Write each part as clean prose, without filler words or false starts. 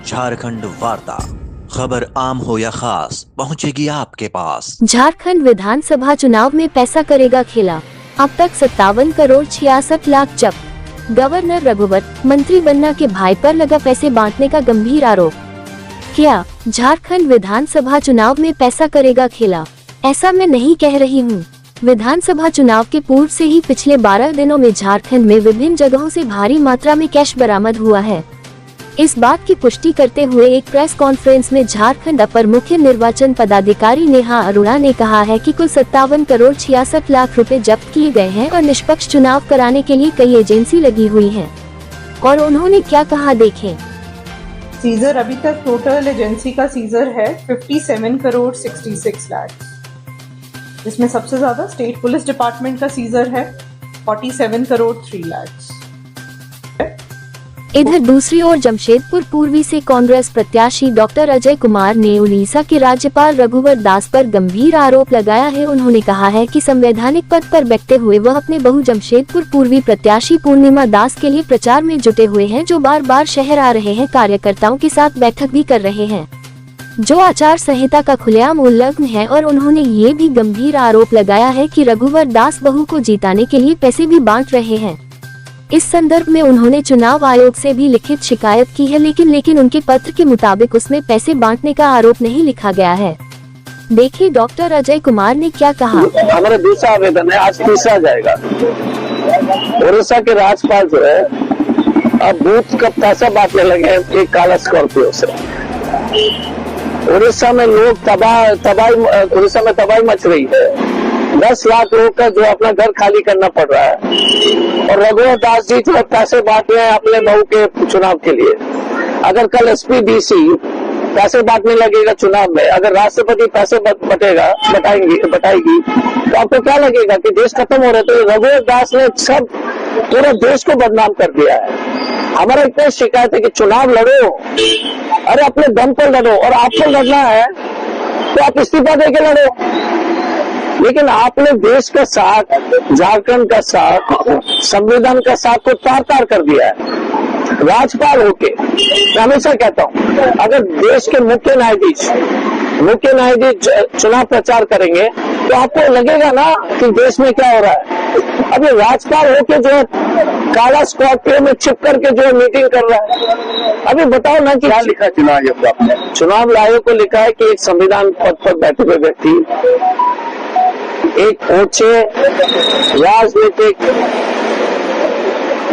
झारखंड वार्ता, खबर आम हो या खास पहुंचेगी आपके पास। झारखंड विधानसभा चुनाव में पैसा करेगा खेला। अब तक 57 करोड़ 66 लाख जब्त। गवर्नर रघुवर मंत्री बनना के भाई पर लगा पैसे बांटने का गंभीर आरोप। क्या झारखंड विधानसभा चुनाव में पैसा करेगा खेला? ऐसा मैं नहीं कह रही हूँ। विधानसभा चुनाव के पूर्व से ही पिछले 12 दिनों में झारखंड में विभिन्न जगहों से भारी मात्रा में कैश बरामद हुआ है। इस बात की पुष्टि करते हुए एक प्रेस कॉन्फ्रेंस में झारखंड अपर मुख्य निर्वाचन पदाधिकारी नेहा अरोड़ा ने कहा है कि कुल 57 करोड़ 66 लाख रुपए जब्त किए गए हैं और निष्पक्ष चुनाव कराने के लिए कई एजेंसी लगी हुई हैं। और उन्होंने क्या कहा, देखें। सीजर अभी तक टोटल एजेंसी का सीजर है 57 करोड़ 66 लाख, जिसमें सबसे ज्यादा स्टेट पुलिस डिपार्टमेंट का सीजर है 47 करोड़ 3 लाख। इधर दूसरी ओर जमशेदपुर पूर्वी से कांग्रेस प्रत्याशी डॉक्टर अजय कुमार ने उड़ीसा के राज्यपाल रघुवर दास पर गंभीर आरोप लगाया है। उन्होंने कहा है कि संवैधानिक पद पर बैठते हुए वह अपने बहू जमशेदपुर पूर्वी प्रत्याशी पूर्णिमा दास के लिए प्रचार में जुटे हुए हैं, जो बार बार शहर आ रहे हैं, कार्यकर्ताओं के साथ बैठक भी कर रहे हैं, जो आचार संहिता का खुलेआम उल्लंघन है। और उन्होंने ये भी गंभीर आरोप लगाया है कि रघुवर दास बहू को जिताने के लिए पैसे भी बांट रहे हैं। इस संदर्भ में उन्होंने चुनाव आयोग से भी लिखित शिकायत की है, लेकिन उनके पत्र के मुताबिक उसमें पैसे बांटने का आरोप नहीं लिखा गया है। देखिए डॉक्टर अजय कुमार ने क्या कहा। हमारा दूसरा आवेदन है, आज तीसरा जाएगा। उड़ीसा के राज्यपाल जो है अब बूथ का पैसा बांटने लगे हैं एक काला स्कॉर्पियो से। उड़ीसा में लोग उड़ीसा में तबाही मच रही है। 10 लाख लोग का जो अपना घर खाली करना पड़ रहा है और रघुवर दास जी जो पैसे बांट रहे हैं अपने बहू के चुनाव के लिए। अगर कल एसपी डीसी पैसे बांटने लगेगा चुनाव में, अगर राष्ट्रपति पैसे बताएगी तो आपको क्या लगेगा कि देश खत्म हो रहा है? तो रघुवर दास ने सब पूरे देश को बदनाम कर दिया है। हमारा इतना शिकायत है कि चुनाव लड़ो, अरे अपने दम पर लड़ो, और आपको लड़ना है तो आप इस्तीफा देके लड़ो। लेकिन आपने देश का साथ, झारखंड का साथ, संविधान का साथ को तार कर दिया है। राज्यपाल होके मैं हमेशा कहता हूँ, अगर देश के मुख्य न्यायाधीश चुनाव प्रचार करेंगे तो आपको लगेगा ना कि देश में क्या हो रहा है। अब ये राज्यपाल होके जो है काला स्कॉर्पियो में छिप करके जो है मीटिंग कर रहा है। अभी बताओ ना कि क्या लिखा चुनाव आयोग को? चुनाव आयोग को लिखा है कि एक संविधान पद पर बैठे हुए व्यक्ति एक ऊंचे राजनीतिक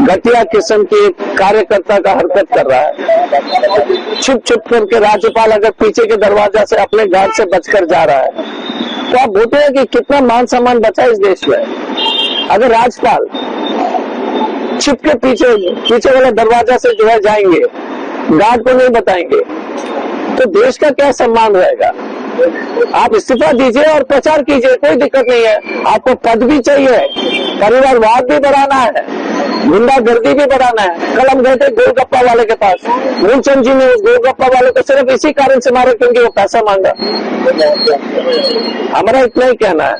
घटिया किस्म के कार्यकर्ता का हरकत कर रहा है। छुप करके राज्यपाल अगर पीछे के दरवाजा से अपने घर से बचकर जा रहा है तो आप बोलते हैं कि कितना मान सम्मान बचा इस देश में। अगर राज्यपाल छिप के पीछे वाले दरवाजा से जो है जाएंगे, गार्ड को नहीं बताएंगे, तो देश का क्या सम्मान रहेगा? आप इस्तीफा दीजिए और प्रचार कीजिए, कोई दिक्कत नहीं है। आपको पद भी चाहिए, परिवारवाद भी बढ़ाना है, गुंडागर्दी भी बढ़ाना है। कल हम गए थे गोलगप्पा वाले के पास, मूलचंद जी ने उस गोलगप्पा वाले को सिर्फ इसी कारण से मारा क्योंकि वो पैसा मांगा। हमारा इतना ही कहना है।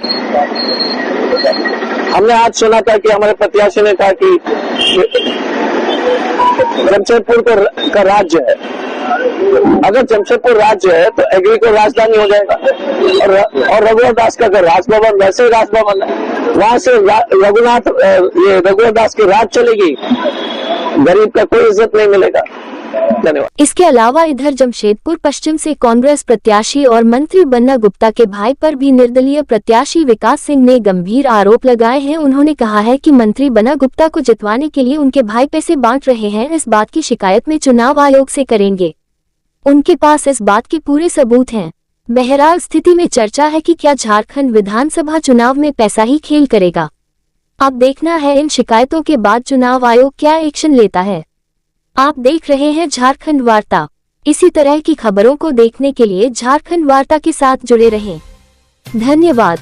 हमने आज सुना था कि हमारे प्रत्याशी ने कहा कि जमशेदपुर का राज्य है। अगर जमशेदपुर राज्य है तो एग्री को राजधानी हो जाएगा, और रघुवर दास का अगर राजभवन, वैसे ही राजभवन है, वहां से रघुवर दास की राज चलेगी, गरीब का कोई इज्जत नहीं मिलेगा। धन्यवाद। इसके अलावा इधर जमशेदपुर पश्चिम से कांग्रेस प्रत्याशी और मंत्री बन्ना गुप्ता के भाई पर भी निर्दलीय प्रत्याशी विकास सिंह ने गंभीर आरोप लगाए हैं। उन्होंने कहा है कि मंत्री बन्ना गुप्ता को जितवाने के लिए उनके भाई पैसे बांट रहे हैं। इस बात की शिकायत में चुनाव आयोग से करेंगे। उनके पास इस बात के पूरे सबूत हैं। बहरहाल स्थिति में चर्चा है कि क्या झारखंड विधानसभा चुनाव में पैसा ही खेल करेगा। अब देखना है इन शिकायतों के बाद चुनाव आयोग क्या एक्शन लेता है। आप देख रहे हैं झारखंड वार्ता। इसी तरह की खबरों को देखने के लिए झारखंड वार्ता के साथ जुड़े रहें। धन्यवाद।